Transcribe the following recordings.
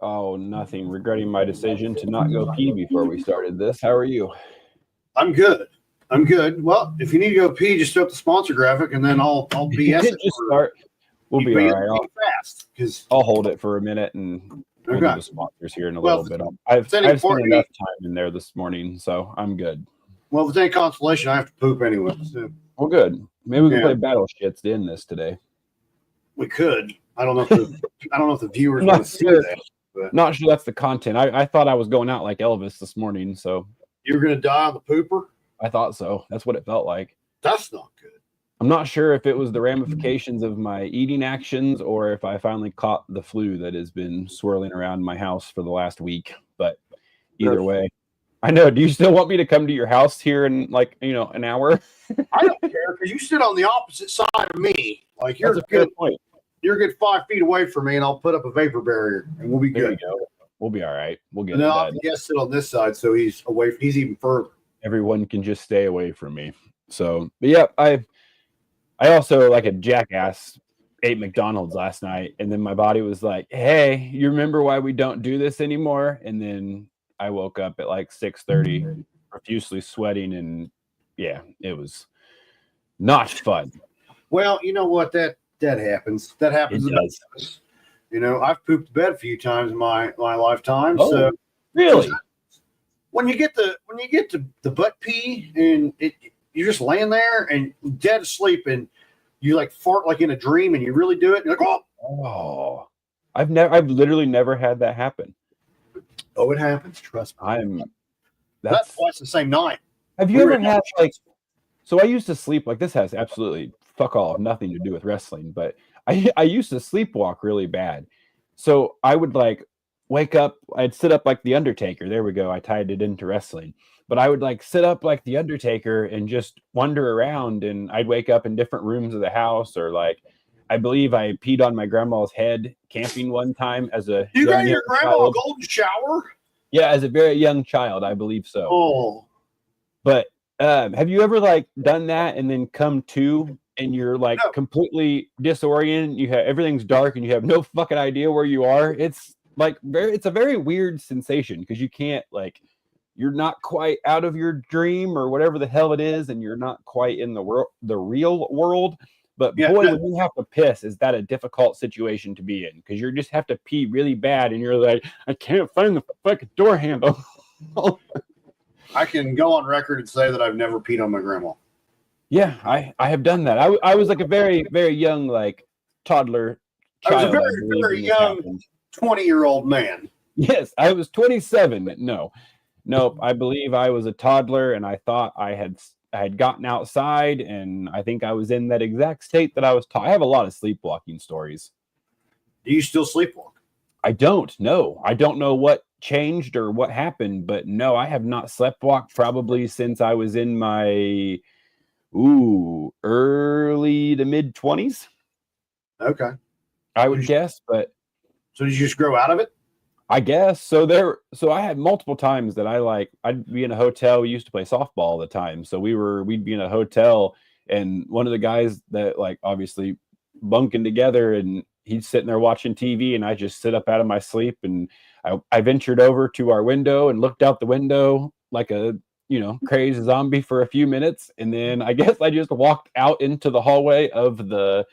Oh, nothing. Regretting my decision to not go pee before we started this. How are you? I'm good. I'm good. Well, if you need to go pee, just throw up the sponsor graphic, and then I'll BS it. Just start. We'll be all right. Fast because I'll hold it for a minute, and we'll do the sponsors here in a little bit. I've spent enough time in there this morning, so I'm good. Well, if it's any consolation, I have to poop anyway. So. Well, good. Maybe we can play Battle Shits to end this today. We could. I don't know if the viewers want to see that. But. Not sure that's the content. I thought I was going out like Elvis this morning, so you were going to die on the pooper? I thought so. That's what it felt like. That's not good. I'm not sure if it was the ramifications of my eating actions or if I finally caught the flu that has been swirling around my house for the last week. But either way, I know. Do you still want me to come to your house here in an hour? I don't care because you sit on the opposite side of me. Like you're That's a good point. You're a good 5 feet away from me, and I'll put up a vapor barrier, and we'll be good. There you go. We'll be all right. We'll get. And then I'll sit on this side, so he's away. He's even further. Everyone can just stay away from me. So, but yeah, I also, like a jackass, ate McDonald's last night, and then my body was like, "Hey, you remember why we don't do this anymore?" And then I woke up at like 6:30, profusely sweating, and yeah, it was not fun. Well, you know what? That happens. That happens. It does. You know, I've pooped the bed a few times in my lifetime. Oh, so really? When you get the butt pee and you're just laying there and dead asleep and you like fart like in a dream and you really do it. You're like, oh, I've literally never had that happen. Oh, it happens. Trust me. That's twice the same night. Have you ever had like? So I used to sleep like this. Has absolutely fuck all, nothing to do with wrestling, but I used to sleepwalk really bad. So I would like wake up, I'd sit up like the Undertaker. There we go. I tied it into wrestling. But I would like sit up like the Undertaker and just wander around, and I'd wake up in different rooms of the house, or like I believe I peed on my grandma's head camping one time as a You got your grandma a golden shower? Yeah, as a very young child, I believe so. Oh. But have you ever like done that and then come to and you're like completely disoriented? You have everything's dark and you have no fucking idea where you are. It's like it's a very weird sensation because you can't you're not quite out of your dream or whatever the hell it is, and you're not quite in the real world. But boy, when you have to piss, is that a difficult situation to be in? Because you just have to pee really bad, and you're like, I can't find the fucking door handle. I can go on record and say that I've never peed on my grandma. Yeah, I have done that. I was like a very, very young, like toddler child. I was a very, very young 20-year-old man. Yes, I was 27. Nope. I believe I was a toddler, and I thought I had gotten outside, and I think I was in that exact state that I was taught. I have a lot of sleepwalking stories. Do you still sleepwalk? I don't know. I don't know what changed or what happened, but no, I have not sleptwalked probably since I was in my early to mid 20s. Okay. I would guess, but so did you just grow out of it? I guess so. I had multiple times that I'd be in a hotel. We used to play softball all the time, so we'd be in a hotel, and one of the guys that obviously bunking together, and he's sitting there watching TV, and I just sit up out of my sleep, and I ventured over to our window and looked out the window like a crazy zombie for a few minutes, and then I guess I just walked out into the hallway of the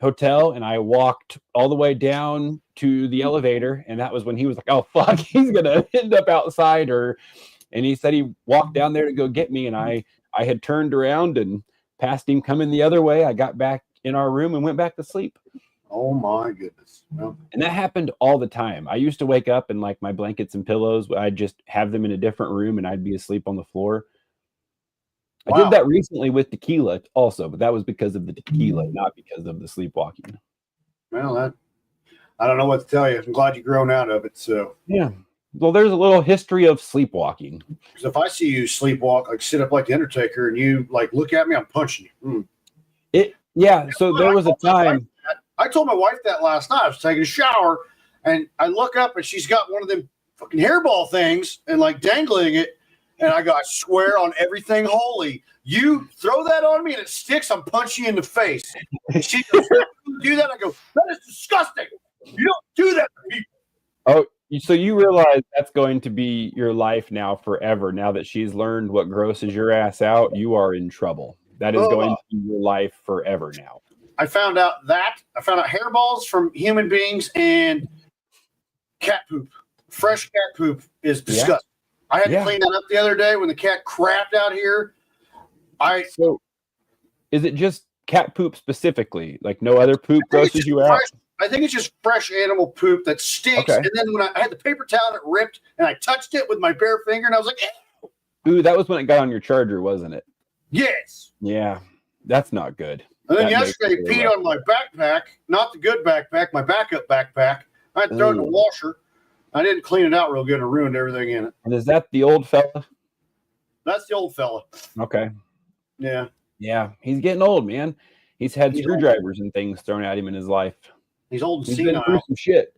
hotel, and I walked all the way down to the elevator, and that was when he was like, oh fuck, he's gonna end up outside, and he said he walked down there to go get me, and I had turned around and passed him coming the other way. I got back in our room and went back to sleep. Oh my goodness. Well, and that happened all the time. I used to wake up and my blankets and pillows, I'd just have them in a different room and I'd be asleep on the floor. Wow. I did that recently with tequila also, but that was because of the tequila, not because of the sleepwalking. Well, I don't know what to tell you. I'm glad you've grown out of it. So yeah. Well, there's a little history of sleepwalking. Because if I see you sleepwalk, sit up like the Undertaker, and you look at me, I'm punching you. Yeah. So there was a time. I told my wife that last night. I was taking a shower, and I look up, and she's got one of them fucking hairball things and dangling it. And I go, I swear on everything holy, you throw that on me and it sticks, I'm punching you in the face. And she goes, do that? I go, that is disgusting. You don't do that to people. Oh, so you realize that's going to be your life now forever. Now that she's learned what grosses your ass out, you are in trouble. That is going to be your life forever now. I found out hairballs from human beings and cat poop. Fresh cat poop is disgusting. I had to clean that up the other day when the cat crapped out here. So is it just cat poop specifically? Like no other poop grosses you out? I think it's just fresh animal poop that stinks. Okay. And then when I had the paper towel, it ripped, and I touched it with my bare finger, and I was like, "Ooh, that was when it got on your charger, wasn't it?" Yes. Yeah, that's not good. And then yesterday, he peed on my backpack, not the good backpack, my backup backpack. I had to throw it in the washer. I didn't clean it out real good and ruined everything in it. And is that the old fella? That's the old fella. Okay. Yeah. Yeah, he's getting old, man. He's had screwdrivers and things thrown at him in his life. He's old and he's senile. Been through some shit.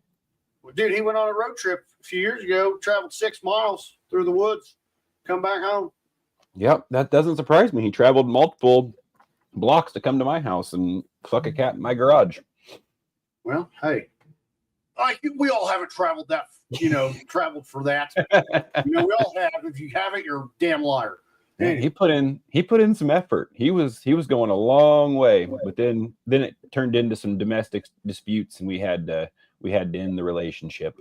Well, dude, he went on a road trip a few years ago, traveled 6 miles through the woods, come back home. Yep, that doesn't surprise me. He traveled multiple blocks to come to my house and fuck a cat in my garage. Well, hey, we all haven't traveled that, traveled for that. We all have. If you haven't, you're a damn liar. Yeah, he put in some effort. He was going a long way, but then it turned into some domestic disputes, and we had to end the relationship.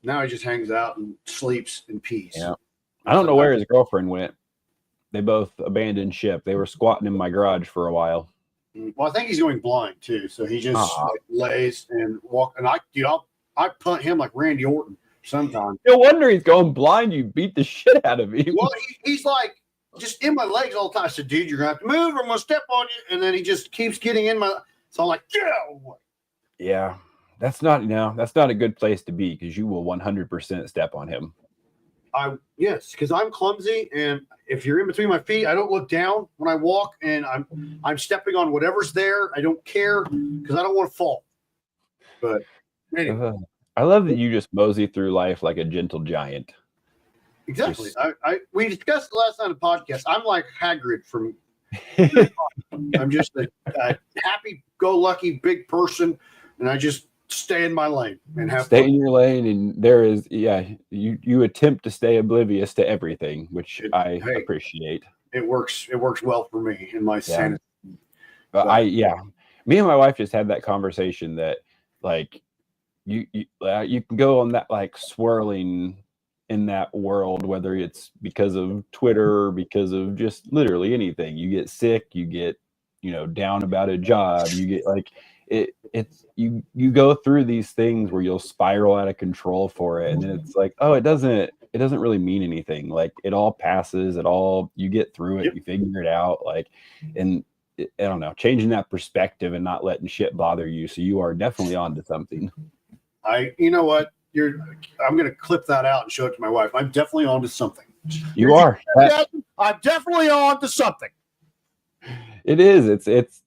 Now he just hangs out and sleeps in peace. Yeah, I don't know where his girlfriend went. They both abandoned ship. They were squatting in my garage for a while. Well, I think he's going blind too, so he just lays and walk. And I punt him like Randy Orton sometimes. No wonder he's going blind. You beat the shit out of him. Well, he's like just in my legs all the time. I said, dude, you're gonna have to move or I'm gonna step on you. And then he just keeps getting in my, so I'm like, yeah, that's not a good place to be, because you will 100% step on him. Yes, because I'm clumsy, and if you're in between my feet, I don't look down when I walk, and I'm stepping on whatever's there. I don't care because I don't want to fall. But anyway. I love that you just mosey through life like a gentle giant. Exactly. We discussed last night on the podcast. I'm like Hagrid from. I'm just a happy-go-lucky big person, and I just stay in my lane and have stay fun. In your lane. And there is, you attempt to stay oblivious to everything, which I appreciate. It works well for me in my sanity. Me and my wife just had that conversation that like you can go on that like swirling in that world, whether it's because of Twitter or because of just literally anything. You get sick, you get down about a job, you get like you go through these things where you'll spiral out of control for it, and then it's like, oh, it doesn't really mean anything. Like it all passes, you get through it, you figure it out. Like, and I don't know, changing that perspective and not letting shit bother you. So you are definitely onto something. You know what? I'm going to clip that out and show it to my wife. I'm definitely onto something. You are. I'm definitely onto something. It is. It's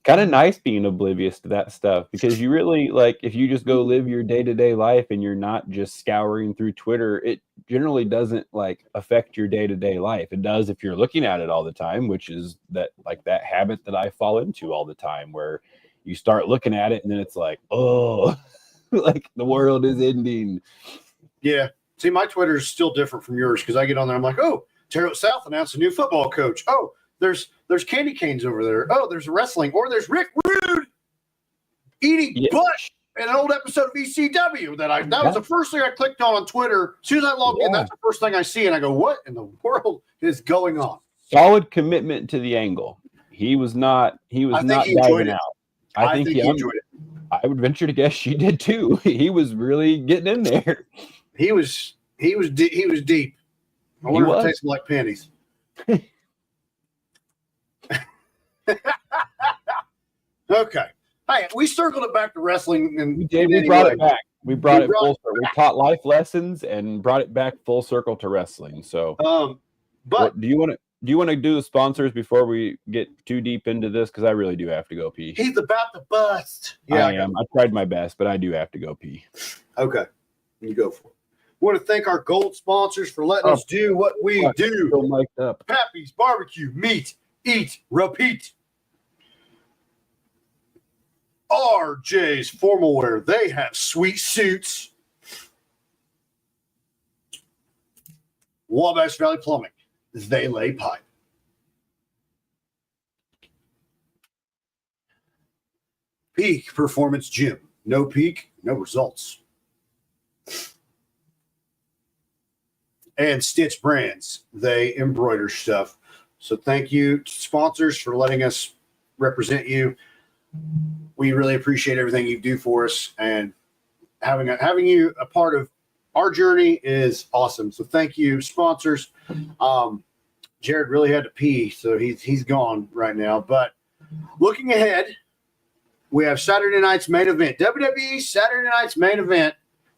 kind of nice being oblivious to that stuff, because you really, like, if you just go live your day-to-day life and you're not just scouring through Twitter, it generally doesn't like affect your day-to-day life. It does if you're looking at it all the time, which is that habit that I fall into all the time, where you start looking at it and then it's like, oh, like the world is ending. Yeah. See, my Twitter is still different from yours, because I get on there, I'm like, oh, Terrell South announced a new football coach. Oh, there's candy canes over there. Oh, there's wrestling. Or there's Rick Rude eating bush in an old episode of ECW. That was the first thing I clicked on Twitter. As soon as I logged in, that's the first thing I see. And I go, what in the world is going on? Solid commitment to the angle. He was not diving out. I think he enjoyed it. I would venture to guess she did too. He was really getting in there. He was deep. I wonder if it tasted like panties. Okay. Hey, we circled it back to wrestling, and we did. We brought it back. We brought it full circle. We taught life lessons and brought it back full circle to wrestling. So, but do you want to do the sponsors before we get too deep into this? Because I really do have to go pee. He's about to bust. Yeah, I am. I tried my best, but I do have to go pee. Okay, you go for it. Want to thank our gold sponsors for letting us do what we do. So mic'd up. Pappy's Barbecue, meat, eat, repeat. RJ's Formal Wear. They have sweet suits. Wabash Valley Plumbing. They lay pipe. Peak Performance Gym. No peak, no results. And Stitch Brands. They embroider stuff. So thank you to sponsors for letting us represent you. We really appreciate everything you do for us, and having you a part of our journey is awesome. So thank you, sponsors. Jared really had to pee, so he's gone right now. But looking ahead, we have Saturday night's main event. WWE Saturday night's main event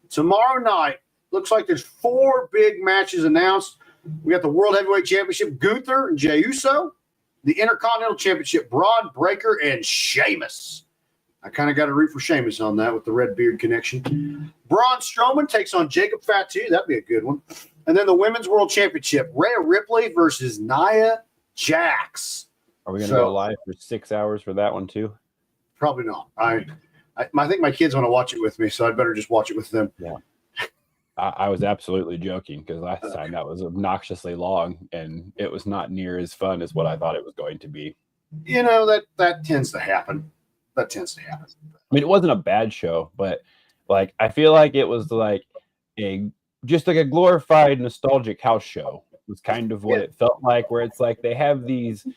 tomorrow night. Looks like there's 4 big matches announced. We got the World Heavyweight Championship, Gunther and Jey Uso. The Intercontinental Championship, Braun Breaker and Sheamus. I kind of got to root for Sheamus on that with the red beard connection. Braun Strowman takes on Jacob Fatu. That'd be a good one. And then the Women's World Championship, Rhea Ripley versus Nia Jax. Are we going to go live for 6 hours for that one too? Probably not. I think my kids want to watch it with me, so I'd better just watch it with them. Yeah. I was absolutely joking because last time that was obnoxiously long, and it was not near as fun as what I thought it was going to be. You know, that tends to happen. That tends to happen. I mean, it wasn't a bad show, but like I feel like it was like just like a glorified nostalgic house show was kind of what it felt like, where it's like they have these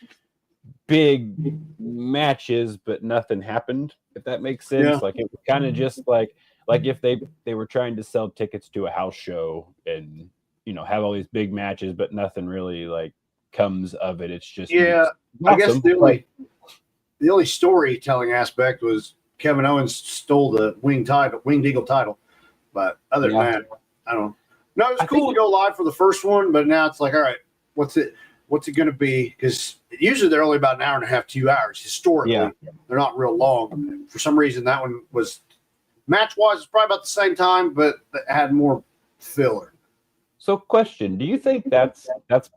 big matches, but nothing happened, if that makes sense. Yeah. Like it was kind of just like if they were trying to sell tickets to a house show and, you know, have all these big matches, but nothing really like comes of it. It's just, yeah, awesome. I guess the only storytelling aspect was Kevin Owens stole the Winged Eagle title. But other than that, I don't know. No, it was cool to go live for the first one, but now it's like, all right, what's it going to be? Because usually they're only about an hour and a half, 2 hours. Historically, they're not real long. For some reason, that one was match-wise, it's probably about the same time, but it had more filler. So, question: do you think that's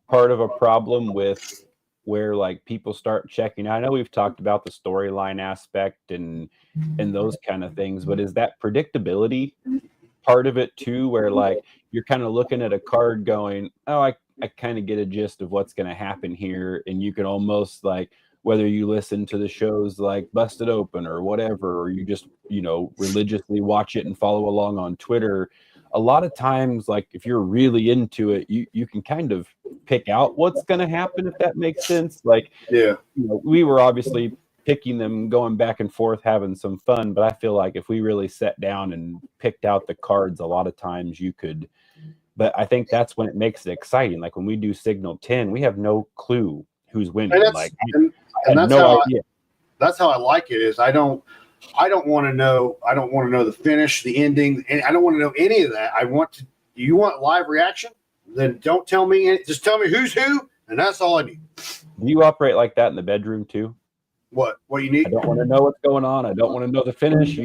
part of a problem with where like people start checking? I know we've talked about the storyline aspect and those kind of things, but is that predictability part of it too, where like you're kind of looking at a card going, oh, I kind of get a gist of what's going to happen here, and you can almost like, whether you listen to the shows like Busted Open or whatever, or you just, you know, religiously watch it and follow along on Twitter, a lot of times, like if you're really into it, you can kind of pick out what's going to happen, if that makes sense. Like, yeah, you know, we were obviously picking them, going back and forth, having some fun, but I feel like if we really sat down and picked out the cards, a lot of times you could. But I think that's when it makes it exciting. Like when we do Signal 10, we have no clue who's winning. And that's no idea. That's how I like it. Is I don't want to know. I don't want to know the finish, the ending, and I don't want to know any of that. You want live reaction? Then don't tell me. Just tell me who's who, and that's all I need. Do you operate like that in the bedroom too? What you need? I don't want to know what's going on. I don't want to know the finish.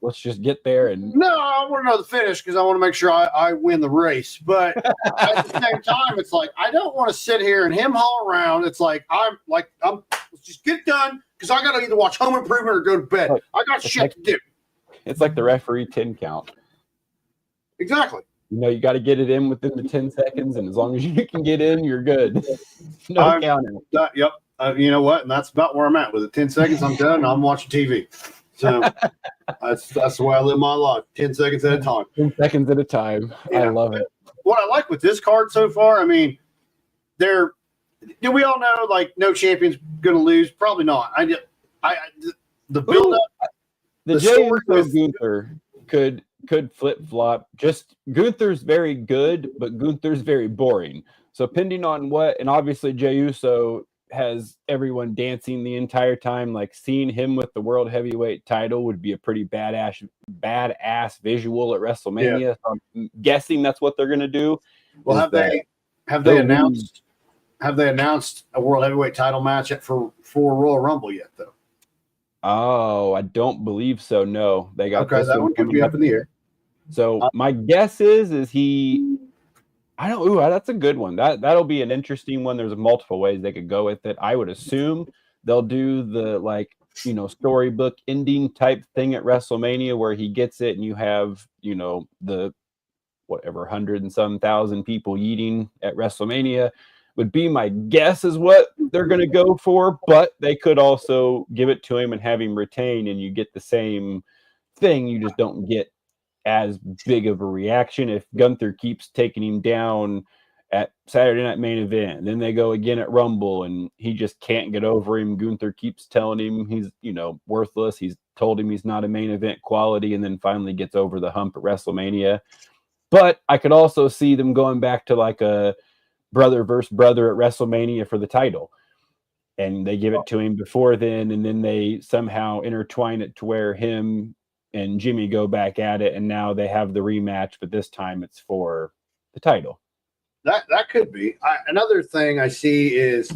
Let's just get there. And no, I want to know the finish because I want to make sure I win the race. But at the same time, it's like I don't want to sit here and hem-haw around. It's like I'm let's just get it done because I got to either watch Home Improvement or go to bed. I got shit to do. It's like the referee 10 count. Exactly. You know, you got to get it in within the 10 seconds, and as long as you can get in, you're good. No counting. Yep. You know what? And that's about where I'm at with it. 10 seconds, I'm done, and I'm watching TV. So that's the way I live my life. 10 seconds at a time. 10 seconds at a time. Yeah. I love it. What I like with this card so far, I mean, do we all know like no champion's going to lose? Probably not. The build up. The Jey Uso Gunther could flip flop. Just Gunther's very good, but Gunther's very boring. So depending on what, and obviously Jey Uso has everyone dancing the entire time. Like seeing him with the world heavyweight title would be a pretty badass visual at WrestleMania. Yeah. So I'm guessing that's what they're going to do. Well, have they announced a world heavyweight title match for Royal Rumble yet though? Oh, I don't believe so. No, they got okay. That one could be up in the air. So my guess is he. I don't. Ooh, that's a good one. That'll be an interesting one. There's multiple ways they could go with it. I would assume they'll do the like storybook ending type thing at WrestleMania where he gets it and you have, the whatever 100 and some thousand people eating at WrestleMania would be my guess is what they're going to go for, but they could also give it to him and have him retain and you get the same thing. You just don't get as big of a reaction if Gunther keeps taking him down at Saturday Night Main Event. Then they go again at Rumble and he just can't get over him. Gunther keeps telling him he's, worthless. He's told him he's not a main event quality and then finally gets over the hump at WrestleMania. But I could also see them going back to like a brother versus brother at WrestleMania for the title. And they give it to him before then, and then they somehow intertwine it to where him and Jimmy go back at it, and now they have the rematch, but this time it's for the title. That could be. Another thing I see is,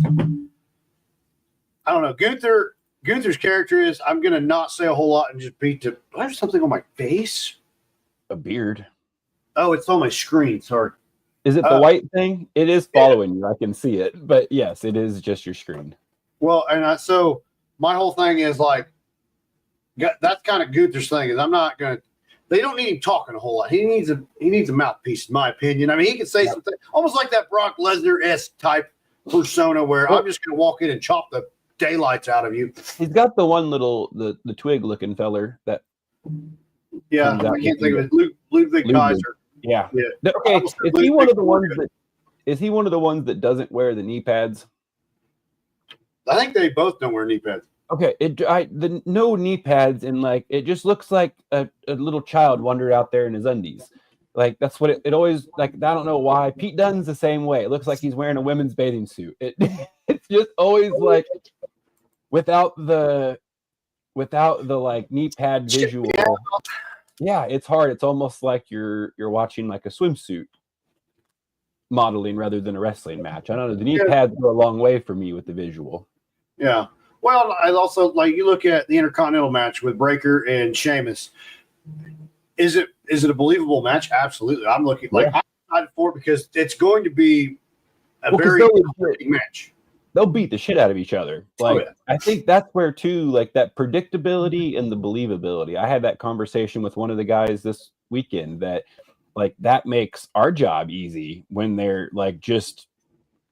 I don't know, Gunther's character is, I'm going to not say a whole lot and just beat the, do I have something on my face? A beard. Oh, it's on my screen. Sorry. Is it the white thing? It is following you. I can see it. But yes, it is just your screen. Well, and so my whole thing is like, that's kind of Gunther's thing is I'm not going to, they don't need him talking a whole lot. He needs a mouthpiece, in my opinion. I mean, he can say something almost like that Brock Lesnar-esque type persona where I'm just going to walk in and chop the daylights out of you. He's got the one little, the twig looking feller that. Yeah, I can't think of it. Ludwig Kaiser. Yeah. Okay. Is he one of the ones that? Is he one of the ones that doesn't wear the knee pads? I think they both don't wear knee pads. Okay. The no knee pads and like it just looks like a little child wandered out there in his undies. Like that's what it always like. I don't know why. Pete Dunne's the same way. It looks like he's wearing a women's bathing suit. It's just always like without the like knee pad visual. Yeah, it's hard. It's almost like you're watching like a swimsuit modeling rather than a wrestling match. I don't know. The knee pads go a long way for me with the visual. Yeah. Well, I also like you look at the Intercontinental match with Breakker and Sheamus. Is it a believable match? Absolutely. I'm looking I'm excited for it because it's going to be a very exciting match. They'll beat the shit out of each other. Like I think that's where too, like that predictability and the believability. I had that conversation with one of the guys this weekend that like that makes our job easy when they're like just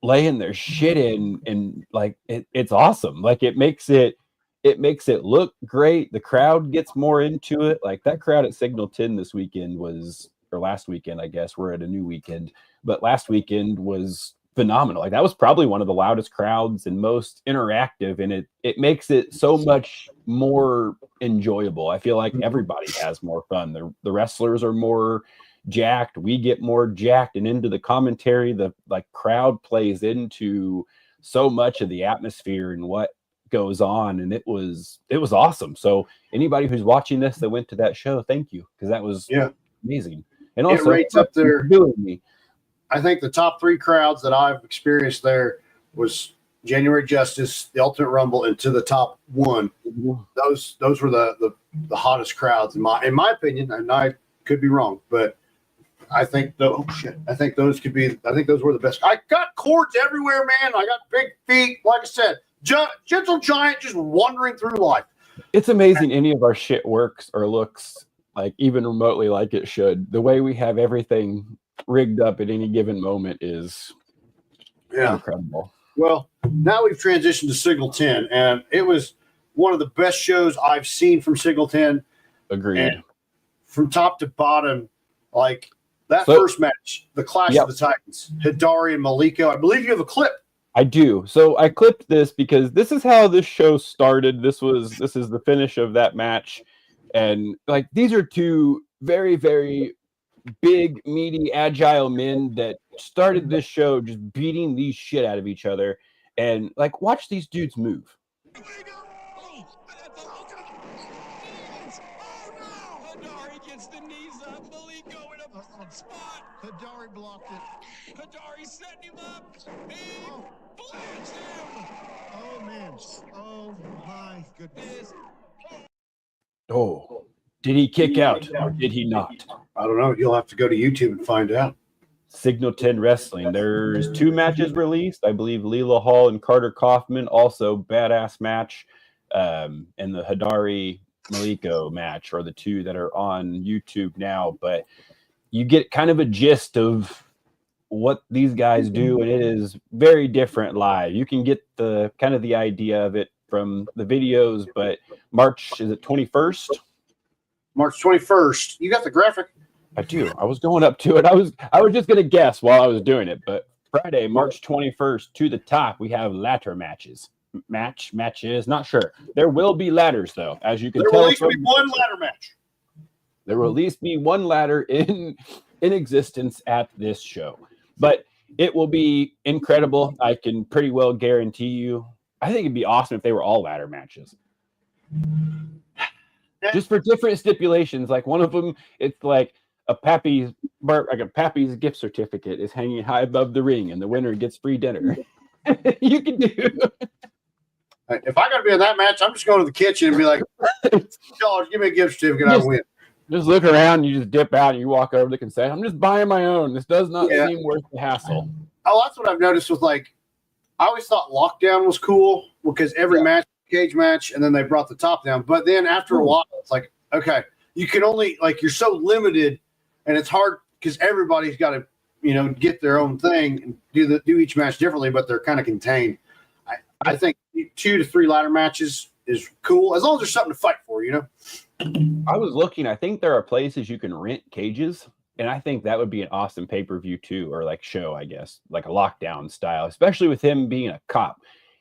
laying their shit in and like it's awesome. Like it makes it look great. The crowd gets more into it. Like that crowd at Signal 10 this weekend or last weekend, I guess we're at a new weekend, but last weekend was phenomenal. Like that was probably one of the loudest crowds and most interactive, and it makes it so much more enjoyable. I feel like everybody has more fun. The wrestlers are more jacked. We get more jacked, and into the commentary, the like crowd plays into so much of the atmosphere and what goes on, and it was awesome. So anybody who's watching this that went to that show, thank you, because that was amazing. And also it rates up there. Me. I think the top three crowds that I've experienced there was January Justice, the Ultimate Rumble, and to the top one. Those were the hottest crowds in my opinion, and I could be wrong, but I think those were the best. I got cords everywhere, man. I got big feet. Like I said, gentle giant just wandering through life. It's amazing any of our shit works or looks like even remotely like it should. The way we have everything rigged up at any given moment is incredible. Well, now we've transitioned to Signal 10, and it was one of the best shows I've seen from Signal 10. Agreed. And from top to bottom, like that first match, the Clash of the Titans, Hidari and Maliko. I believe you have a clip. I do. So I clipped this because this is how this show started. This is the finish of that match. And like these are two very, very big, meaty, agile men that started this show just beating these shit out of each other. And like watch these dudes move. Hidari gets the knees up. Maliko in a spot. Hidari blocked it. Hidari setting him up. He blasts him. Oh, man. Oh, my goodness. Oh, did he kick out or did he not? I don't know. You'll have to go to YouTube and find out. Signal 10 Wrestling. There's 2 matches released. I believe Leela Hall and Carter Kaufman, also badass match. and the Hidari Maliko match are the two that are on YouTube now. But you get kind of a gist of what these guys do, and it is very different live. You can get the kind of the idea of it from the videos, but March, is it 21st? March 21st. You got the graphic? I do. I was going up to it. I was just going to guess while I was doing it, but Friday, March 21st, to the top, we have ladder matches. Matches, not sure. There will be ladders, though, as you can tell. There will at least be one ladder match. There will at least be one ladder in existence at this show. But it will be incredible. I can pretty well guarantee you. I think it'd be awesome if they were all ladder matches. Just for different stipulations. Like one of them, it's like a Pappy's gift certificate is hanging high above the ring, and the winner gets free dinner. You can do. If I got to be in that match, I'm just going to the kitchen and be like, $2, give me a gift certificate, I win. Just look around, you just dip out, and you walk over to the concession. I'm just buying my own. This does not seem worth the hassle. Oh, that's what I've noticed with I always thought Lockdown was cool because every match cage match, and then they brought the top down. But then after a while, it's like, okay, you can only you're so limited, and it's hard because everybody's got to get their own thing and do each match differently, but they're kind of contained. I think 2 to 3 ladder matches is cool as long as there's something to fight for. I was looking. I think there are places you can rent cages, and I think that would be an awesome pay-per-view too, or show, I guess, like a Lockdown style, especially with him being a cop.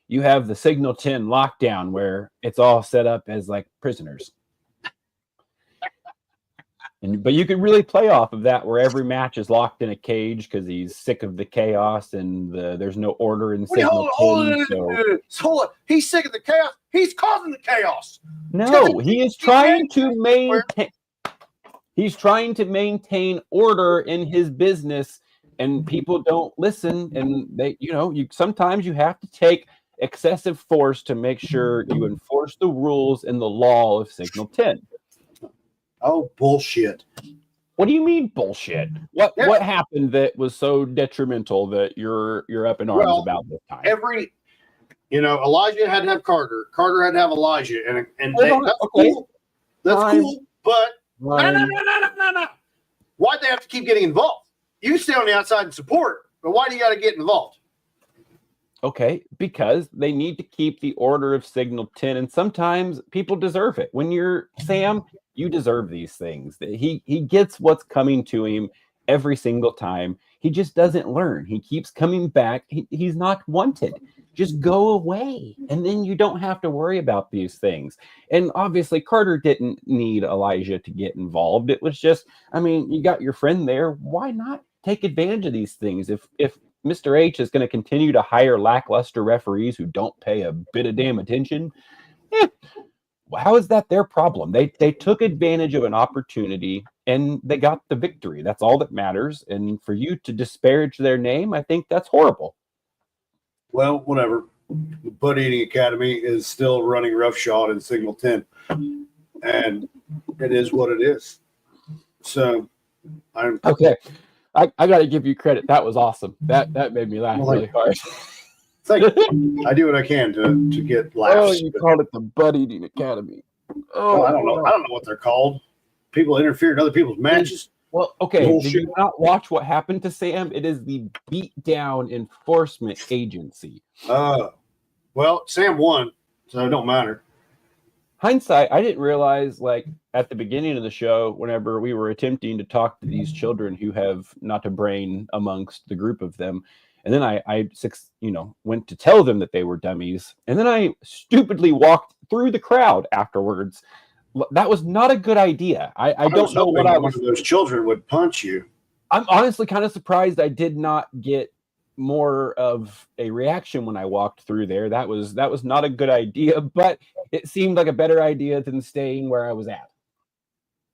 You have the Signal 10 Lockdown where it's all set up as prisoners. But you could really play off of that where every match is locked in a cage because he's sick of the chaos and there's no order in Signal 10. Hold on. He's sick of the chaos. He's causing the chaos. No, he is trying to maintain. He's trying to maintain order in his business, and people don't listen. And sometimes you have to take excessive force to make sure you enforce the rules and the law of Signal 10. Oh, bullshit. What do you mean bullshit? What happened that was so detrimental that you're up in arms about this time? Elijah had to have Carter. Carter had to have Elijah. That's cool. That's cool. But no. Why'd they have to keep getting involved? You stay on the outside and support, but why do you got to get involved? Okay, because they need to keep the order of Signal 10, and sometimes people deserve it. When you're Sam, you deserve these things. He gets what's coming to him every single time. He just doesn't learn. He keeps coming back. He's not wanted. Just go away, and then you don't have to worry about these things. And obviously, Carter didn't need Elijah to get involved. It was just, you got your friend there. Why not take advantage of these things? If Mr. H is going to continue to hire lackluster referees who don't pay a bit of damn attention, how is that their problem? They took advantage of an opportunity and they got the victory. That's all that matters. And for you to disparage their name, I think that's horrible. Well, whatever. The Butt Eating Academy is still running roughshod in Signal 10. And it is what it is. So I'm okay. I got to give you credit. That was awesome. That made me laugh really hard. Thank you. I do what I can to get laughs. Oh, you called it the Butt Eating Academy. Oh, I don't know. I don't know what they're called. People interfere in other people's matches. Well, okay. Did you not watch what happened to Sam? It is the Beatdown Enforcement Agency. Well, Sam won, so it don't matter. Hindsight, I didn't realize, at the beginning of the show, whenever we were attempting to talk to these children who have not a brain amongst the group of them, and then I went to tell them that they were dummies, and then I stupidly walked through the crowd afterwards. That was not a good idea. I don't know what I was. One of those children would punch you. I'm honestly kind of surprised I did not get more of a reaction when I walked through there. That was not a good idea, but it seemed like a better idea than staying where I was at.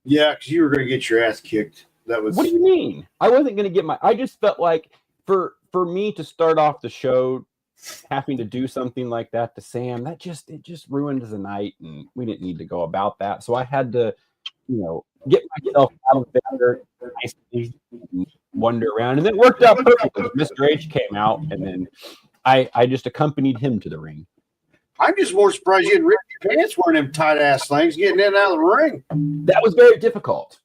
Yeah, because you were going to get your ass kicked. That was. What do you mean? I wasn't going to get I just felt like for me to start off the show having to do something like that to Sam, it just ruined the night, and we didn't need to go about that. So I had to, get myself out of there, nicely wander around, and it worked out perfectly. Mr. H came out, and then I just accompanied him to the ring. I'm just more surprised you didn't rip pants wearing them tight ass things, getting in and out of the ring. That was very difficult.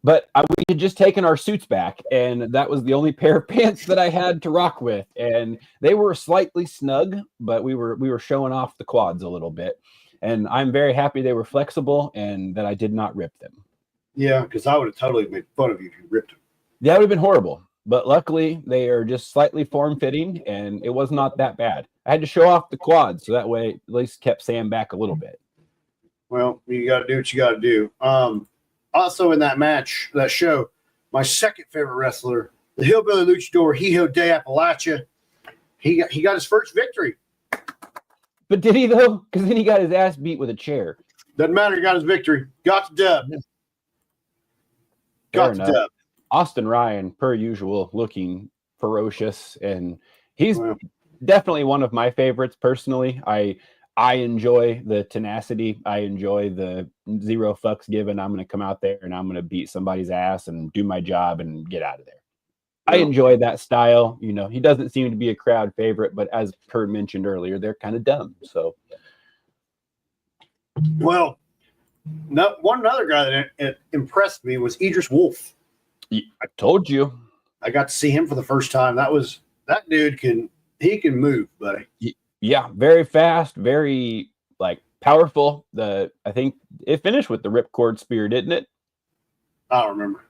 But we had just taken our suits back, and that was the only pair of pants that I had to rock with. And they were slightly snug, but we were showing off the quads a little bit. And I'm very happy they were flexible and that I did not rip them. Yeah, because I would have totally made fun of you if you ripped them. That would have been horrible. But luckily, they are just slightly form-fitting, and it was not that bad. I had to show off the quads, so that way at least kept Sam back a little bit. Well, you got to do what you got to do. Also in that match, that show, my second favorite wrestler, the Hillbilly Luchador, Hijo de Appalachia, he got his first victory. But did he, though? Because then he got his ass beat with a chair. Doesn't matter. He got his victory. Got the dub. Got the dub. Austin Ryan, per usual, looking ferocious, and he's definitely one of my favorites personally. I enjoy the tenacity. I enjoy the zero fucks given. I'm going to come out there and I'm going to beat somebody's ass and do my job and get out of there. I enjoy that style. You know, he doesn't seem to be a crowd favorite, but as Kurt mentioned earlier, they're kind of dumb. So, well, one other guy that impressed me was Idris Wolf. I told you. I got to see him for the first time. That dude can move, buddy. Yeah, very fast, very powerful. I think it finished with the ripcord spear, didn't it? I don't remember.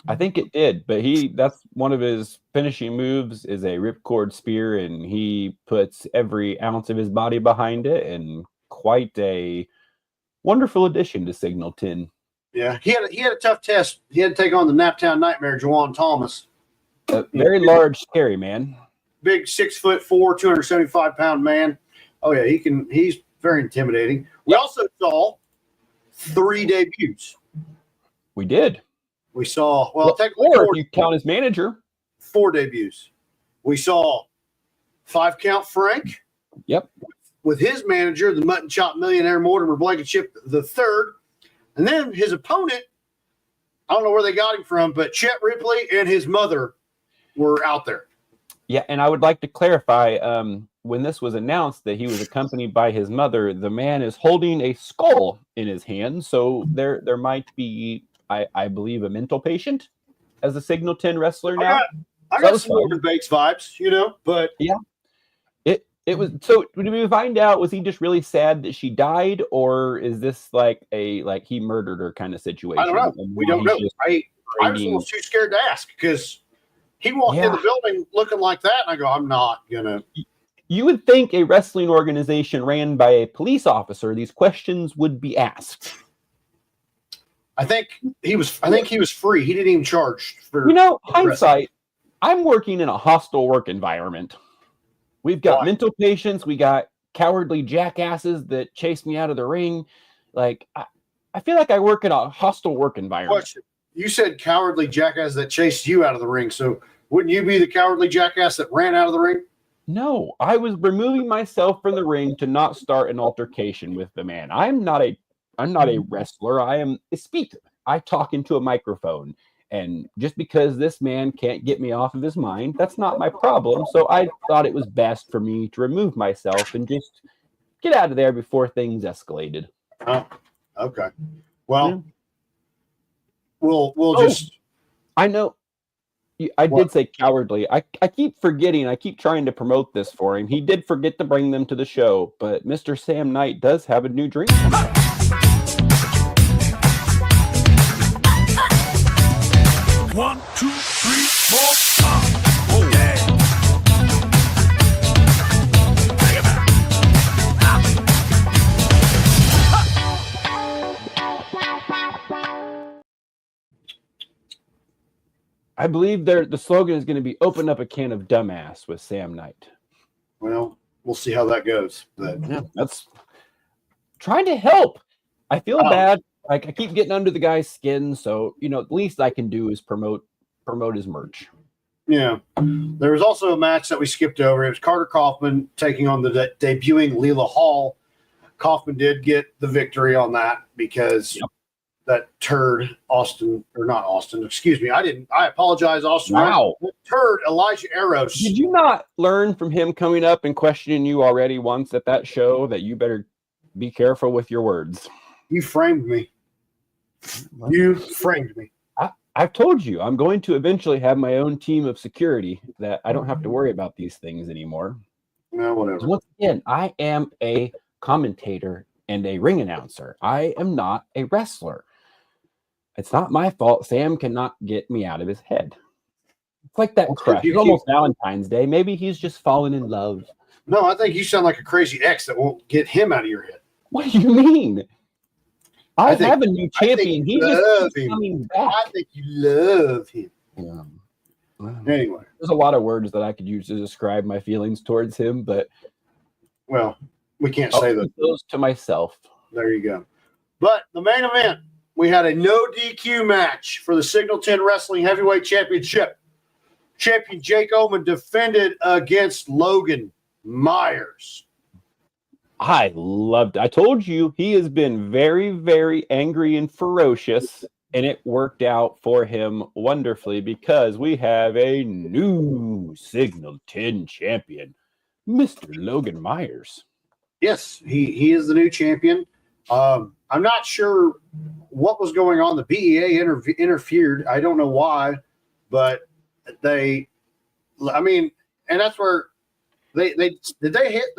I think it did, but that's one of his finishing moves is a ripcord spear, and he puts every ounce of his body behind it, and quite a wonderful addition to Signal 10. Yeah, he had a tough test. He had to take on the Naptown Nightmare, Juwan Thomas. A very large, scary man. Big 6'4", 275-pound man. Oh yeah, he's very intimidating. We also saw 3 debuts. We did. We saw technically or if you count his manager, 4 debuts. We saw 5 Count Frank. Yep. With his manager, the Mutton Chop millionaire Mortimer Blankenship III. And then his opponent, I don't know where they got him from, but Chet Ripley and his mother were out there. Yeah, and I would like to clarify, when this was announced that he was accompanied by his mother, the man is holding a skull in his hand, so there might be, I believe, a mental patient as a Signal 10 wrestler now. I got some Morgan Bates vibes, but yeah. It was so. Did we find out? Was he just really sad that she died, or is this he murdered her kind of situation? I don't know. We don't know. I was almost too scared to ask because he walked in the building looking like that, and I go, I'm not gonna. You would think a wrestling organization ran by a police officer, these questions would be asked. I think he was free. He didn't even charge for. Hindsight. I'm working in a hostile work environment. We've got mental patients. We got cowardly jackasses that chase me out of the ring. I feel like I work in a hostile work environment. Question. You said cowardly jackass that chased you out of the ring. So wouldn't you be the cowardly jackass that ran out of the ring? No, I was removing myself from the ring to not start an altercation with the man. I'm not a wrestler. I am a speaker. I talk into a microphone. And just because this man can't get me off of his mind, that's not my problem. So I thought it was best for me to remove myself and just get out of there before things escalated. Oh, okay. Well, we'll just. I know. I did say cowardly. I keep forgetting. I keep trying to promote this for him. He did forget to bring them to the show, but Mr. Sam Knight does have a new drink. 1, 2, 3, 4, 5. Oh yeah. Take it back. I believe the slogan is going to be "Open up a can of dumbass" with Sam Knight. Well, we'll see how that goes. But that's trying to help. I feel bad. I keep getting under the guy's skin, so the least I can do is promote his merch. Yeah. There was also a match that we skipped over. It was Carter Kaufman taking on the debuting Leela Hall. Kaufman did get the victory on that because that turd I apologize, Austin. Wow. Turd Elijah Eros. Did you not learn from him coming up and questioning you already once at that show that you better be careful with your words. You framed me. You framed me. I've told you I'm going to eventually have my own team of security that I don't have to worry about these things anymore. No, whatever. Once again, I am a commentator and a ring announcer. I am not a wrestler. It's not my fault. Sam cannot get me out of his head. It's like that crush. It's almost Valentine's Day. Maybe he's just fallen in love. No, I think you sound like a crazy ex that won't get him out of your head. What do you mean? I have a new champion. He just keeps coming back. I think you love him. Yeah. Anyway. There's a lot of words that I could use to describe my feelings towards him, but well, we can't say that. Those to myself. There you go. But the main event, we had a no DQ match for the Signal 10 Wrestling Heavyweight Championship. Champion Jake Oman defended against Logan Myers. I told you he has been very, very angry and ferocious, and it worked out for him wonderfully because we have a new Signal 10 champion, Mr. Logan Myers. Yes, he is the new champion. I'm not sure what was going on. The BEA interfered. I don't know why, but and that's where they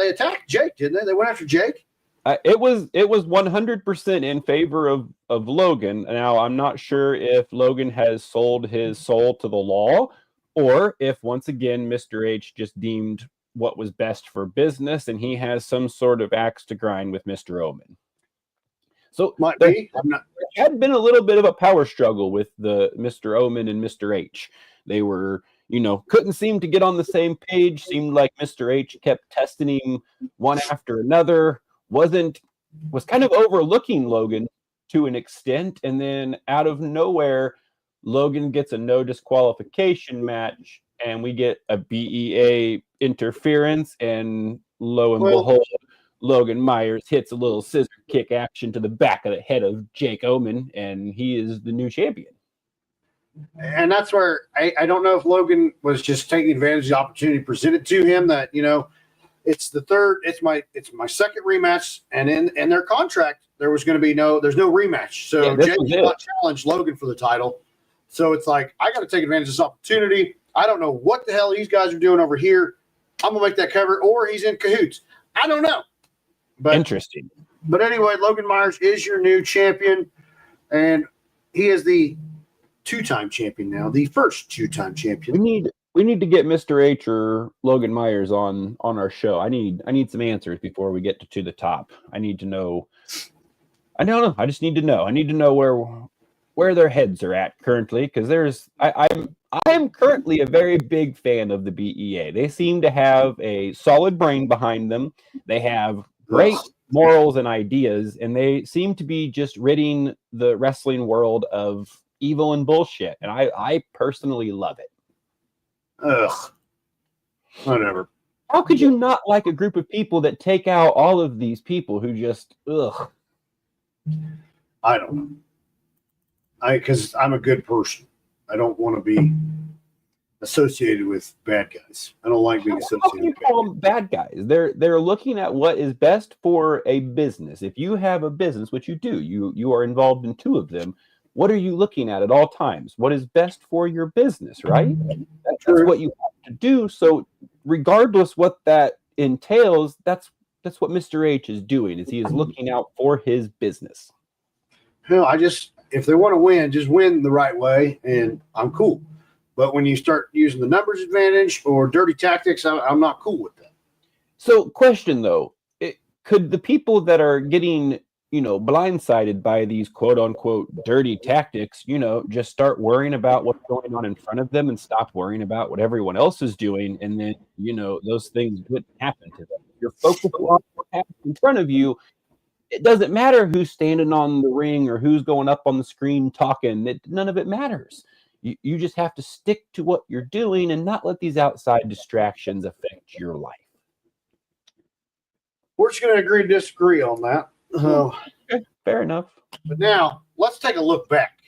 attacked Jake, didn't they? They went after Jake. It was 100% in favor of Logan. Now, I'm not sure if Logan has sold his soul to the law or if, once again, Mr. H just deemed what was best for business and he has some sort of axe to grind with Mr. Oman. So might there be. There had been a little bit of a power struggle with the Mr. Oman and Mr. H. They were, couldn't seem to get on the same page. Seemed like Mr. H kept testing him one after another. Was kind of overlooking Logan to an extent, and then out of nowhere, Logan gets a no disqualification match, and we get a BEA interference, and lo and behold, Logan Myers hits a little scissor kick action to the back of the head of Jake Oman, and he is the new champion. And that's where I don't know if Logan was just taking advantage of the opportunity presented to him that, it's my second rematch, and in their contract there was going to be there's no rematch. So Jake did not challenge Logan for the title. So it's like, I got to take advantage of this opportunity. I don't know what the hell these guys are doing over here. I'm gonna make that cover, or he's in cahoots. I don't know. But interesting. But anyway, Logan Myers is your new champion, and he is the two-time champion now, the first two-time champion. We need to get Mr. H or Logan Myers on our show. I need some answers before we get to the top. I need to know. I don't know. I just need to know. I need to know where their heads are at currently, because I'm currently a very big fan of the BEA. They seem to have a solid brain behind them. They have great morals and ideas, and they seem to be just ridding the wrestling world of evil and bullshit, and I personally love it. Ugh. Whatever. How could you not like a group of people that take out all of these people who just ugh? I don't know. Because I'm a good person. I don't want to be associated with bad guys. I don't like being associated How can you with call them bad guys? They're looking at what is best for a business. If you have a business, which you do, you are involved in two of them. What are you looking at all times? What is best for your business, right? That's what you have to do. So regardless what that entails, that's what Mr. H is doing, is he is looking out for his business. Hell, if they want to win, just win the right way, and I'm cool. But when you start using the numbers advantage or dirty tactics, I'm not cool with that. So question though, could the people that are getting blindsided by these quote unquote dirty tactics, just start worrying about what's going on in front of them and stop worrying about what everyone else is doing, and then those things wouldn't happen to them. You're focused on what happens in front of you. It doesn't matter who's standing on the ring or who's going up on the screen talking. None of it matters. You just have to stick to what you're doing and not let these outside distractions affect your life. We're just going to agree to disagree on that. Okay, fair enough. But now let's take a look back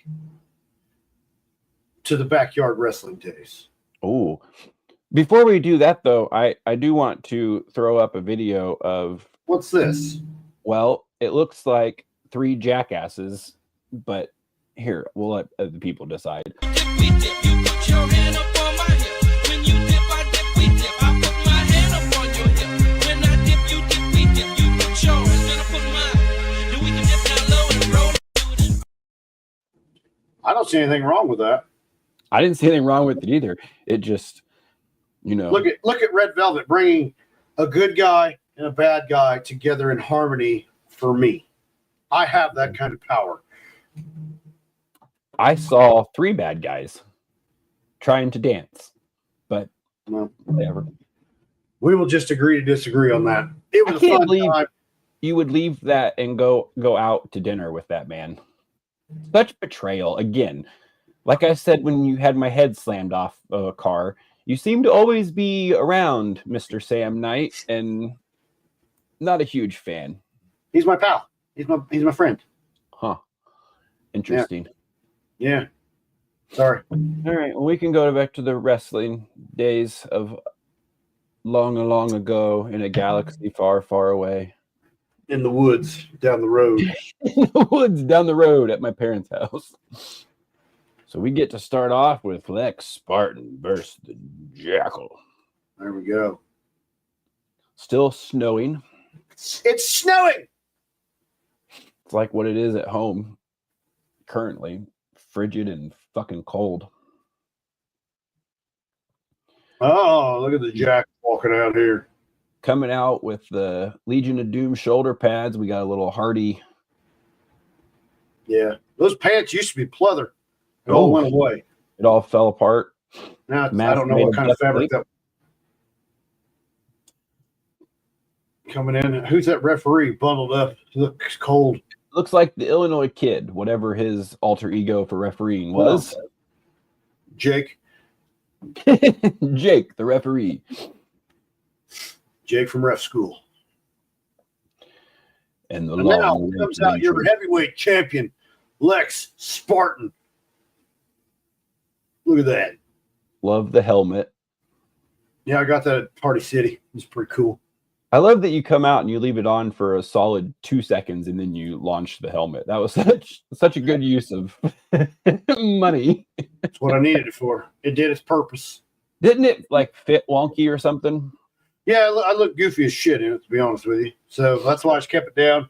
to the backyard wrestling days. Oh, before we do that though, I do want to throw up a video of what's this? Well, it looks like 3 jackasses, but here, we'll let the people decide. I don't see anything wrong with that. I didn't see anything wrong with it either. It just, look at Red Velvet bringing a good guy and a bad guy together in harmony for me. I have that kind of power. I saw 3 bad guys trying to dance, but whatever. We will just agree to disagree on that. It was I a can't fun believe time. you would leave that and go out to dinner with that man. Such betrayal. Again, like I said when you had my head slammed off of a car, you seem to always be around Mr. Sam Knight, and not a huge fan. He's my pal. He's my friend. Huh. Interesting. Yeah. Sorry. All right. Well, we can go back to the wrestling days of long ago in a galaxy far, far away. In the woods down the road. In the woods down the road at my parents' house. So we get to start off with Lex Spartan versus the Jackal. There we go. Still snowing. It's snowing. It's like what it is at home currently. Frigid and fucking cold. Oh, look at the Jack walking out here. Coming out with the Legion of Doom shoulder pads. We got a little Hardy. Yeah. Those pants used to be pleather. It all went away. It all fell apart. Now I don't know what kind of fabric that coming in. Who's that referee bundled up? He looks cold. Looks like the Illinois Kid, whatever his alter ego for refereeing was. Jake. Jake, the referee. Jake from ref school. And now comes out your heavyweight champion, Lex Spartan. Look at that. Love the helmet. Yeah, I got that at Party City. It's pretty cool. I love that you come out and you leave it on for a solid 2 seconds and then you launch the helmet. That was such a good use of money. That's what I needed it for. It did its purpose. Didn't it like fit wonky or something? Yeah, I look goofy as shit in it, to be honest with you. So that's why I just kept it down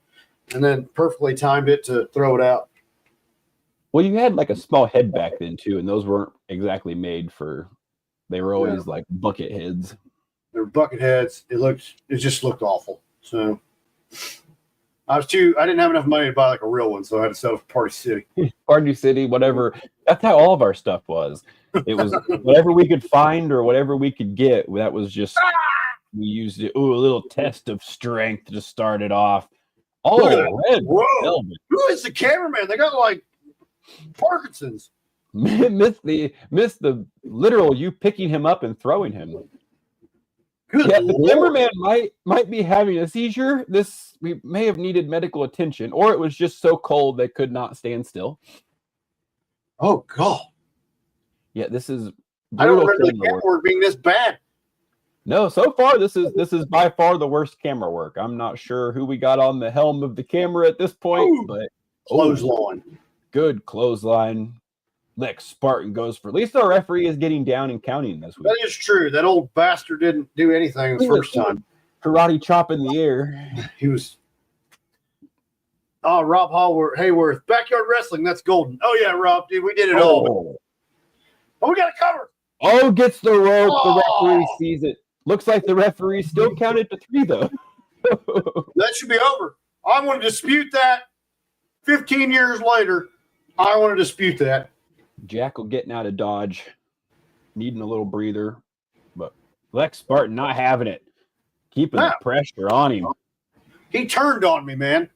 and then perfectly timed it to throw it out. Well, you had like a small head back then too, and those weren't exactly made for. They were always like bucket heads. They were bucket heads. It just looked awful. So I didn't have enough money to buy like a real one, so I had to sell it for Party City. Party City, whatever. That's how all of our stuff was. It was whatever we could find or whatever we could get. That was just we used it. Ooh, a little test of strength to start it off. Oh, red. Whoa! Who is the cameraman? They got like Parkinson's. missed the literal you picking him up and throwing him. Good the cameraman might be having a seizure. We may have needed medical attention, or it was just so cold they could not stand still. Oh God! Yeah, this is. I don't remember the camera work being this bad. No, so far this is by far the worst camera work. I'm not sure who we got on the helm of the camera at this point, but clothesline. Good clothesline. Lex Spartan goes for. At least our referee is getting down and counting this week. That is true. That old bastard didn't do anything the first time. Karate chop in the air. He was. Oh, Rob Hayworth. Backyard wrestling. That's golden. Oh, yeah, Rob. Dude, we did it all. Oh, we got a cover. Oh, gets the rope. The referee sees it. Looks like the referee still counted to 3, though. That should be over. I want to dispute that. 15 years later, I want to dispute that. Jackal getting out of dodge, needing a little breather, but Lex Spartan not having it, keeping the pressure on him. He turned on me, man.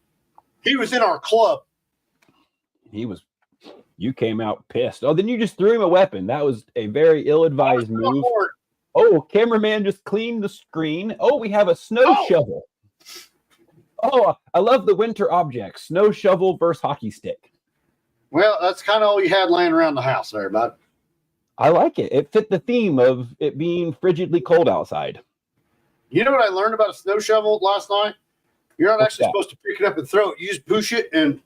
He was in our club. You came out pissed. Oh, then you just threw him a weapon. That was a very ill-advised move. Oh, cameraman just cleaned the screen. Oh, we have a snow shovel. Oh, I love the winter objects. Snow shovel versus hockey stick. Well, that's kind of all you had laying around the house there, bud. I like it. It fit the theme of it being frigidly cold outside. You know what I learned about a snow shovel last night? You're not What's actually that? supposed to pick it up and throw it. You just push it and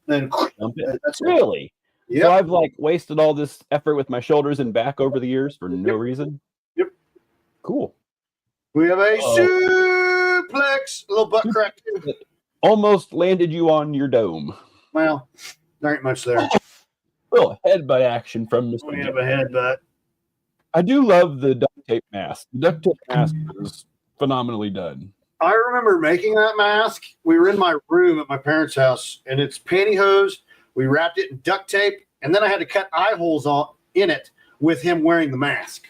then Dump it? that's it. Really? Yep. So I've like wasted all this effort with my shoulders and back over the years for no reason. Yep. Cool. We have a suplex, a little butt crack too. Almost landed you on your dome. Well, there ain't much there. Little headbutt action from Mr. We have a headbutt. I do love the duct tape mask. The duct tape mask is phenomenally done. I remember making that mask. We were in my room at my parents' house, and it's pantyhose. We wrapped it in duct tape, and then I had to cut eye holes in it with him wearing the mask.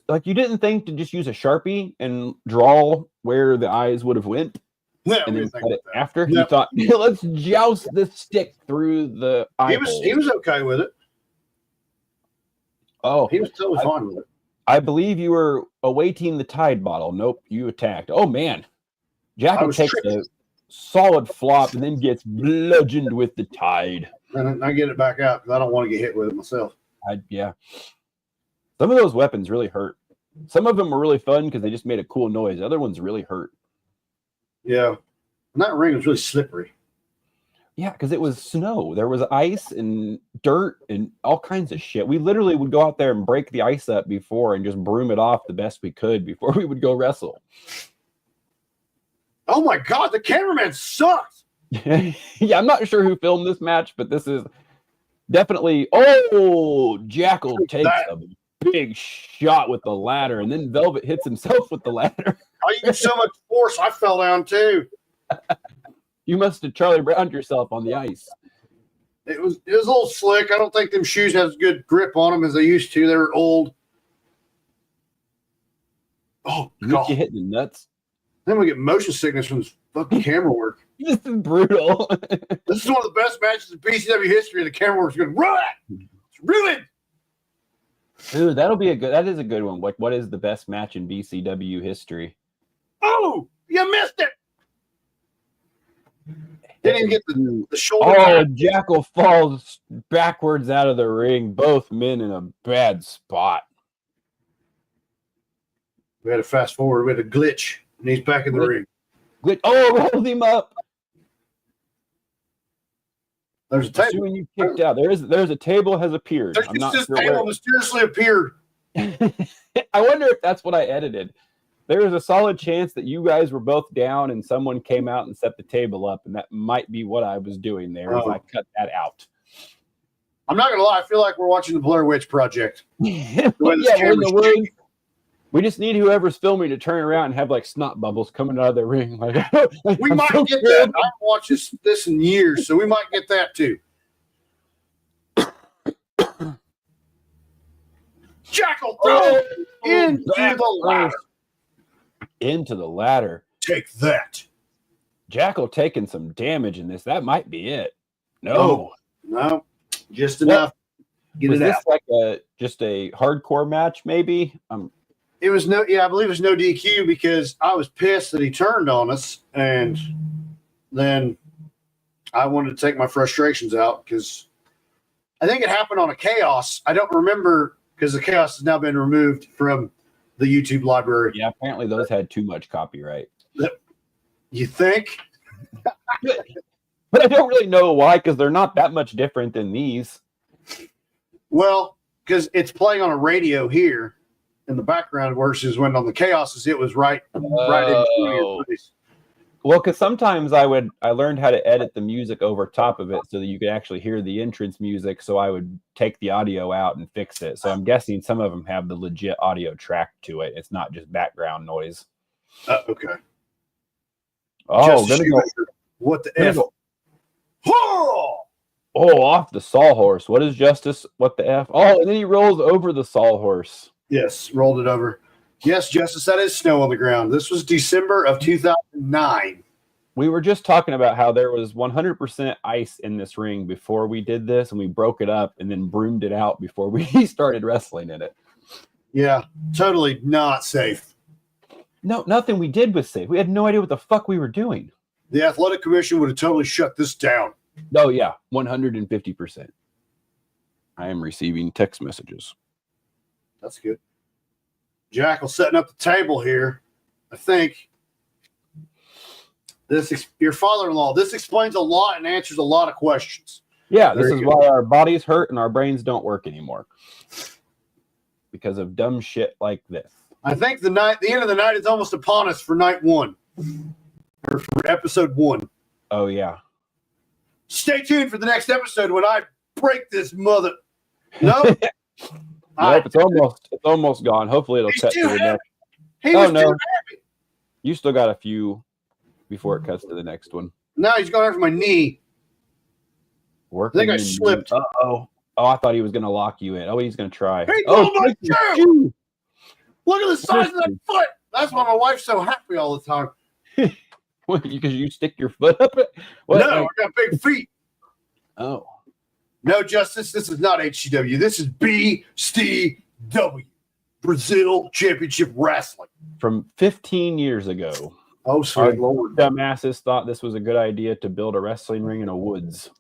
Like, you didn't think to just use a Sharpie and draw where the eyes would have went? Yeah, And then cut it that. after? No. You thought, let's joust this stick through the eye He was okay with it. Oh, He was totally fine with it. I believe you were awaiting the Tide bottle. Nope, you attacked. Oh, man. Jackal takes a solid flop and then gets bludgeoned with the Tide. And I get it back out because I don't want to get hit with it myself. Yeah. Some of those weapons really hurt. Some of them were really fun because they just made a cool noise. Other ones really hurt. Yeah. And that ring was really slippery. Yeah, because it was snow. There was ice and dirt and all kinds of shit. We literally would go out there and break the ice up before and just broom it off the best we could before we would go wrestle. Oh my God, the cameraman sucks. Yeah, I'm not sure who filmed this match, but this is definitely. Oh, Jackal takes a big shot with the ladder, and then Velvet hits himself with the ladder. I used so much force, I fell down too. You must have Charlie Browned yourself on the ice. It was a little slick. I don't think them shoes have as good grip on them as they used to. They were old. Oh God! You hitting the nuts. Then we get motion sickness from this fucking camera work. This is brutal. This is one of the best matches in BCW history. The camera work's going to ruin it. It's ruined. Dude, that is a good one. What is the best match in BCW history? Oh, you missed it. Didn't even get the shoulder. Oh, Jackal falls backwards out of the ring. Both men in a bad spot. We had to fast forward. We had a glitch, and he's back in the ring. Oh, rolled him up. There's a table. Assuming you kicked out. There's a table has appeared. I'm not sure table where. mysteriously appeared. I wonder if that's what I edited. There is a solid chance that you guys were both down and someone came out and set the table up, and that might be what I was doing there. Is I cut that out. I'm not gonna lie. I feel like we're watching the Blair Witch Project. Yeah, we're in the woods. We just need whoever's filming to turn around and have like snot bubbles coming out of their ring. Like, we might get that. I haven't watched this in years, so we might get that too. Jackal throw into the ladder. Into the ladder. Take that. Jackal taking some damage in this. That might be it. No, just enough. Get was it this out. Like just a hardcore match? Maybe. It was I believe it was no DQ because I was pissed that he turned on us, and then I wanted to take my frustrations out because I think it happened on a Chaos. I don't remember because the Chaos has now been removed from the YouTube library. Yeah, apparently those had too much copyright. You think? But I don't really know why, because they're not that much different than these. Well, because it's playing on a radio here in the background versus when on the Chaoses it was right in your place. Well, because sometimes I learned how to edit the music over top of it so that you could actually hear the entrance music. So I would take the audio out and fix it. So I'm guessing some of them have the legit audio track to it. It's not just background noise. Okay. Oh, what the F? Oh, off the sawhorse. What is Justice? What the F? Oh, and then he rolls over the sawhorse. Yes, rolled it over. Yes, Justice, that is snow on the ground. This was December of 2009. We were just talking about how there was 100% ice in this ring before we did this, and we broke it up and then broomed it out before we started wrestling in it. Yeah, totally not safe. No, nothing we did was safe. We had no idea what the fuck we were doing. The Athletic Commission would have totally shut this down. Oh, yeah, 150%. I am receiving text messages. That's good. Jackal setting up the table here. I think Your father-in-law. This explains a lot and answers a lot of questions. Yeah, this is why our bodies hurt and our brains don't work anymore. Because of dumb shit like this. I think the end of the night is almost upon us for night 1. Or for episode 1. Oh, yeah. Stay tuned for the next episode when I break this mother. No. Nope, it's almost gone. Hopefully it'll cut to the next. He was too happy. You still got a few before it cuts to the next one. No, he's going after my knee. I think I slipped. Uh-oh. Oh, I thought he was going to lock you in. Oh, he's going to try. Hey, oh, my shoe. Look at the size of that foot. That's why my wife's so happy all the time. Because you stick your foot up it? What? No, I got big feet. Oh. No, Justice, this is not HCW. This is BCW, Brazil Championship Wrestling. From 15 years ago. Oh, sweet Lord. Dumbasses thought this was a good idea to build a wrestling ring in a woods.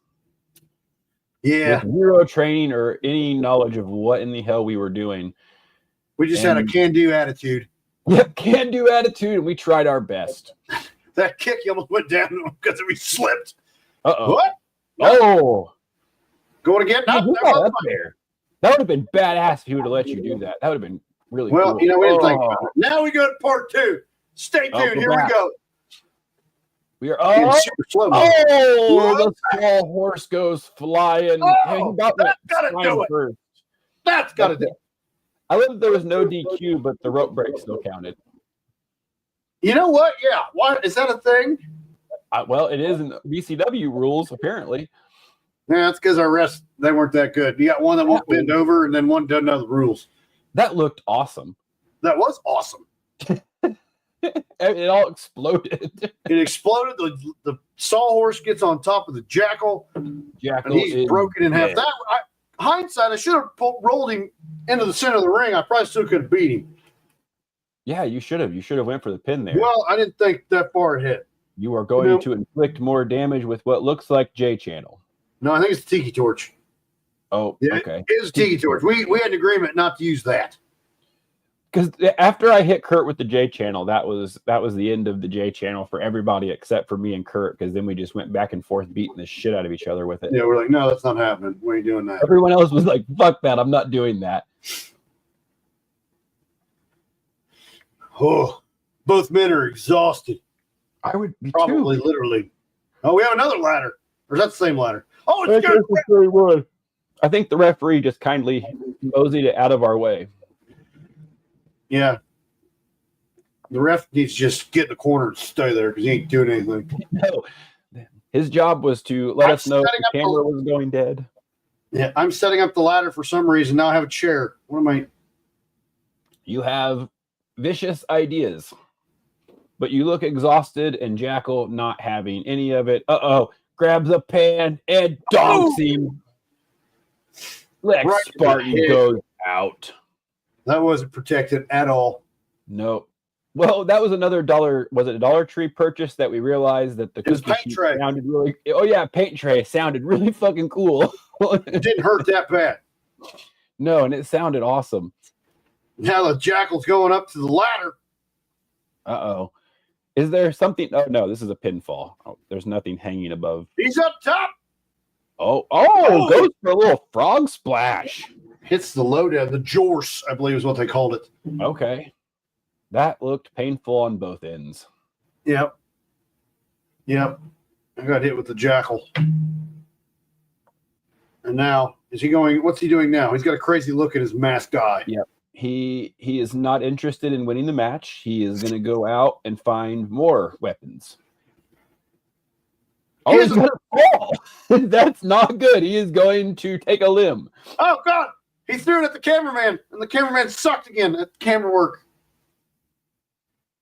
Yeah. With zero training or any knowledge of what in the hell we were doing. We just had a can-do attitude. Yep, can-do attitude, and we tried our best. That kick, you almost went down because we slipped. Uh-oh. What? No. Oh. Going again? No, up there. That would have been badass if he would have let you do that. That would have been really cool. Well, you know, we didn't think about it. Now we go to part 2. Stay tuned. Here we go. We are super slow. The small horse goes flying. That's gotta do it. First. That's gotta do it. I love that there was no DQ, but the rope break still counted. You know what? Yeah. What is that a thing? Well, it is in BCW rules, apparently. Yeah, that's because our refs, they weren't that good. You got one that won't bend over, and then one doesn't know the rules. That looked awesome. That was awesome. It all exploded. It exploded. The sawhorse gets on top of the jackal. And he's broken in half. Hindsight, I should have rolled him into the center of the ring. I probably still could have beat him. Yeah, you should have. You should have went for the pin there. Well, I didn't think that far ahead. You are going to inflict more damage with what looks like J channel. No, I think it's Tiki Torch. Oh, yeah, okay. It is Tiki Torch. We had an agreement not to use that. Because after I hit Kurt with the J channel, that was the end of the J channel for everybody except for me and Kurt. Because then we just went back and forth beating the shit out of each other with it. Yeah, we're like, no, that's not happening. We ain't doing that. Everyone else was like, fuck that. I'm not doing that. Oh, both men are exhausted. I would be probably too. Literally. Oh, we have another ladder. Or is that the same ladder? Oh, it's good. I think the referee just kindly moseyed it out of our way. Yeah. The ref needs to just get in the corner and stay there because he ain't doing anything. No. His job was to let us know if the camera was going dead. Yeah, I'm setting up the ladder for some reason. Now I have a chair. What am I? You have vicious ideas, but you look exhausted, and Jackal not having any of it. Uh-oh. Grabs a pan and donks him. Lex Spartan goes out. That wasn't protected at all. Nope. Well, that was another dollar. Was it a Dollar Tree purchase that we realized that the paint tray sounded really? Oh yeah, paint tray sounded really fucking cool. It didn't hurt that bad. No, and it sounded awesome. Now the Jackal's going up to the ladder. Uh-oh. Is there something? Oh no, this is a pinfall. Oh, there's nothing hanging above. He's up top. Oh, goes for a little frog splash. Hits the lowdown, the jorse, I believe is what they called it. Okay. That looked painful on both ends. Yep. I got hit with the Jackal. And now, is he going, what's he doing now? He's got a crazy look at his masked eye. Yep. He is not interested in winning the match. He is going to go out and find more weapons. Oh, he's going to fall. That's not good. He is going to take a limb. Oh, God. He threw it at the cameraman, and the cameraman sucked again at the camera work.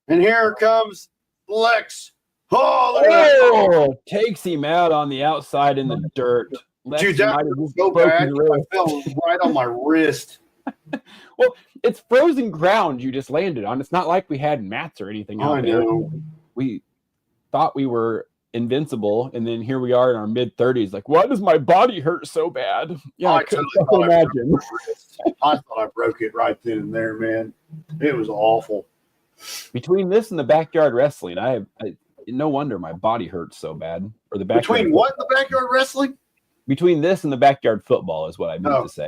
And here comes Lex. Oh, look at that. Takes him out on the outside in the dirt. Lex dude, that was so bad. I fell right on my wrist. Well, it's frozen ground you just landed on. It's not like we had mats or anything out there. We thought we were invincible, and then here we are in our mid-30s. Like, why does my body hurt so bad? Yeah, I couldn't imagine. I thought I broke it right then and there, man. It was awful. Between this and the backyard wrestling, no wonder my body hurts so bad. Or the backyard Between what and the backyard wrestling? Between this and the backyard football is what I meant Oh. to say.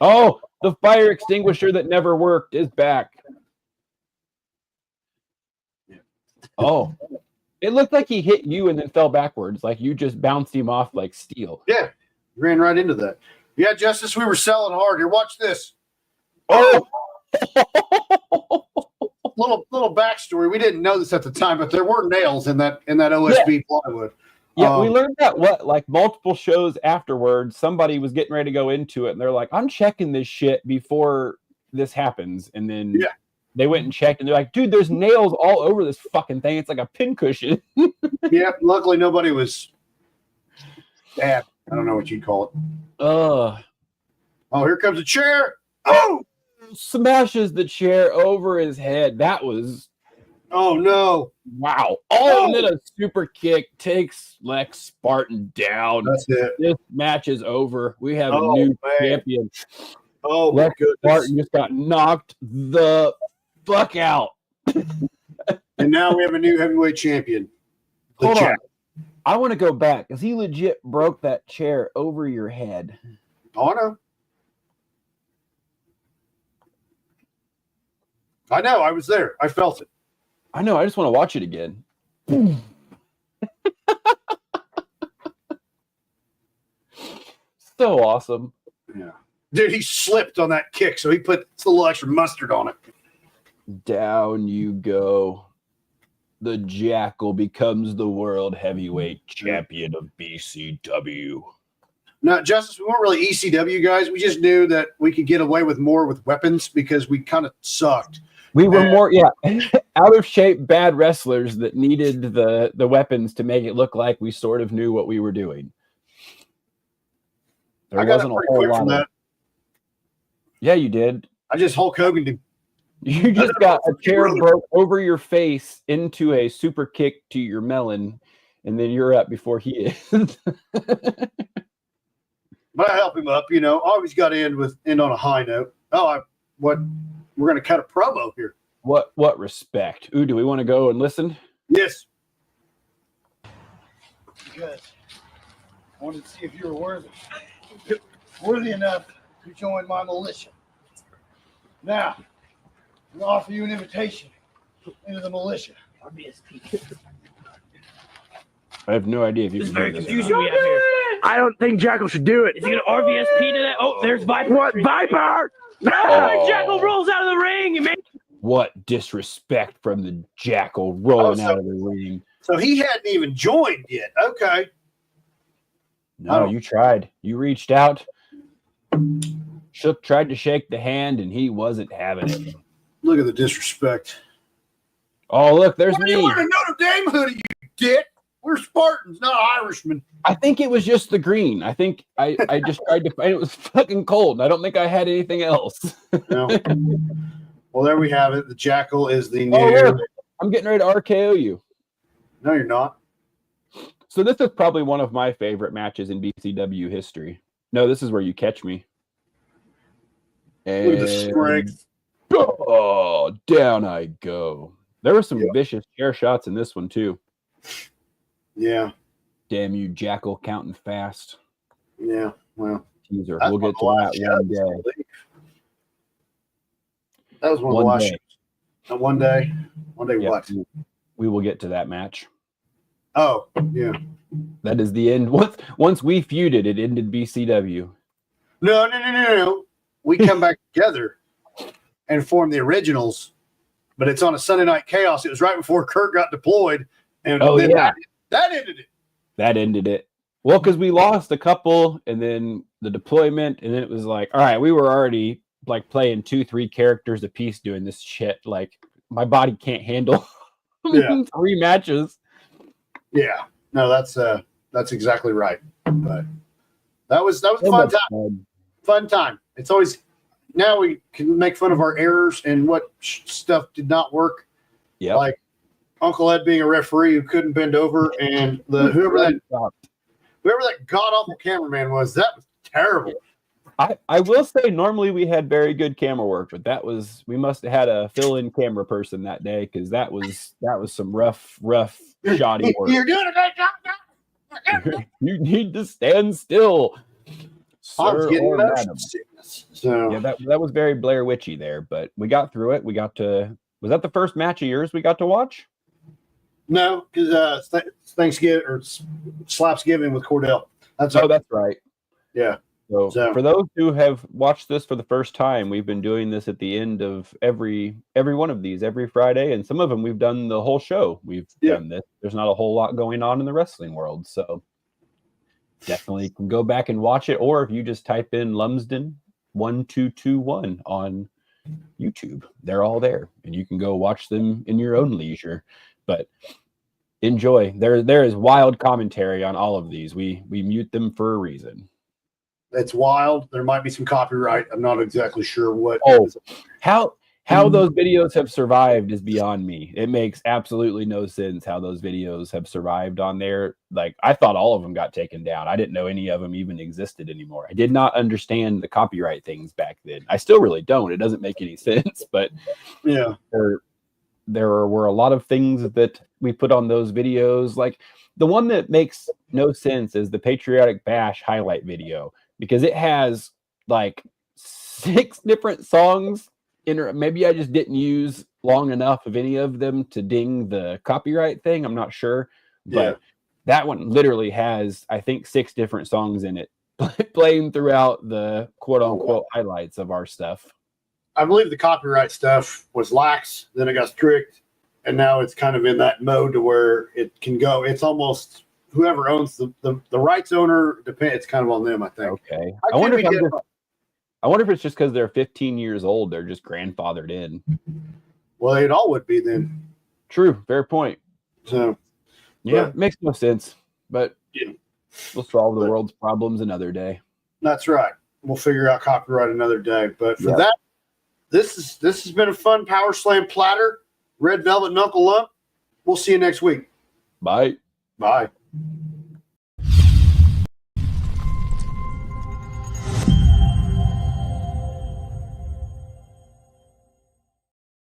Oh, the fire extinguisher that never worked is back. Oh, it looked like he hit you and then fell backwards, like you just bounced him off like steel. Yeah, ran right into that. Yeah, Justice, we were selling hard. Here, watch this. Oh, little backstory. We didn't know this at the time, but there were nails in that OSB plywood. yeah, we learned that like multiple shows afterwards, somebody was getting ready to go into it, and they're like, "I'm checking this shit before this happens," and then they went and checked, and they're like, "Dude, there's nails all over this fucking thing. It's like a pincushion." Yeah, luckily nobody was bad. I don't know what you'd call it. Oh, here comes a chair. Oh, smashes the chair over his head. That was no. wow. Oh, and then a super kick takes Lex Spartan down. That's it. This match is over. We have a new champion. Oh, Lex Spartan just got knocked the fuck out. And now we have a new heavyweight champion. Hold on. I want to go back because he legit broke that chair over your head. Oh, no. I know. I was there. I felt it. I know. I just want to watch it again. So awesome. Yeah. Dude, he slipped on that kick, so he put a little extra mustard on it. Down you go. The Jackal becomes the world heavyweight champion of BCW. No, Justice, we weren't really ECW guys. We just knew that we could get away with more with weapons because we kind of sucked. We were more, out of shape, bad wrestlers that needed the weapons to make it look like we sort of knew what we were doing. There I got wasn't it a pretty whole quick lot from of. that. Yeah, you did. I just Hulk Hogan did. You just got a chair broke over your face into a super kick to your melon, and then you're up before he is. But I help him up, you know. Always got to end on a high note. We're going to cut a promo here. What respect? Ooh, do we want to go and listen? Yes. Good. I wanted to see if you were worthy enough to join my militia. Now, I'm going to offer you an invitation into the militia. I have no idea if you This is can very do this. confusing. We have here. I don't think Jackal should do it. Is he going to RVSP to that? Oh, there's Viper. What, Viper? Oh. Jackal rolls out of the ring. And What disrespect from the Jackal rolling out of the ring. So he hadn't even joined yet. Okay. No, you tried. You reached out. Shook tried to shake the hand, and he wasn't having it. Look at the disrespect. Oh, look, there's Why are you me. wearing a Notre Dame hoodie, you dick? We're Spartans, not Irishmen. I think it was just the green. I think I just tried to find it was fucking cold. I don't think I had anything else. No. Well, there we have it. The Jackal is the new. Oh, look, I'm getting ready to RKO you. No, you're not. So this is probably one of my favorite matches in BCW history. No, this is where you catch me. Look at the strength. Oh, down I go. There were some vicious chair shots in this one too. Yeah. Damn you, Jackal, counting fast. Yeah. Well, Teaser. that's We'll get to one that of the one last day. shows. That was one of the last shows. And one day. One day Yeah, what? we will get to that match. Oh, yeah. That is the end. Once we feuded, it ended BCW. No. We come back together and form the originals, but it's on a Sunday Night Chaos. It was right before Kurt got deployed, and then that ended it. That ended it. Well, because we lost a couple, and then the deployment, and then it was like, all right, we were already like playing 2-3 characters a piece doing this shit. Like my body can't handle 3 matches. Yeah, no, that's exactly right. But that was a fun time. Fun time. It's always now we can make fun of our errors and what stuff did not work. Yeah, like Uncle Ed being a referee who couldn't bend over, and whoever that god awful cameraman was. That was terrible. I will say normally we had very good camera work, but we must have had a fill-in camera person that day because that was some rough shoddy work. You're doing a great job. You need to stand still, I was sir getting or motion madam. sickness. So Yeah, that was very Blair Witchy there, but we got through it. Was that the first match of yours we got to watch? no, because Thanksgiving or Slapsgiving with Cordell. That's right. Yeah. So So- for those who have watched this for the first time, we've been doing this at the end of every one of these every Friday, and some of them we've done the whole show. We've done this. There's not a whole lot going on in the wrestling world, so definitely can go back and watch it. Or if you just type in Lumsden 1221 on YouTube, they're all there, and you can go watch them in your own leisure. But enjoy. There is wild commentary on all of these. We mute them for a reason. It's wild. There might be some copyright. I'm not exactly sure what. Oh, how those videos have survived is beyond me. It makes absolutely no sense how those videos have survived on there. Like, I thought all of them got taken down. I didn't know any of them even existed anymore. I did not understand the copyright things back then. I still really don't. It doesn't make any sense, but Yeah. There were a lot of things that we put on those videos. Like, the one that makes no sense is the Patriotic Bash highlight video, because it has like 6 different songs in. Maybe I just didn't use long enough of any of them to ding the copyright thing. I'm not sure, but that one literally has, I think, 6 different songs in it playing throughout the quote unquote highlights of our stuff. I believe the copyright stuff was lax, then it got strict, and now it's kind of in that mode to where it can go. It's almost whoever owns the rights owner, it's kind of on them, I think. Okay. I wonder if it's just because they're 15 years old, they're just grandfathered in. Well, it all would be then. True, fair point. So yeah, makes no sense. But we'll solve the world's problems another day. That's right. We'll figure out copyright another day. But for that, this has been a fun Powerslam Platter, Red Velvet Knuckle Lump. We'll see you next week. Bye. Bye.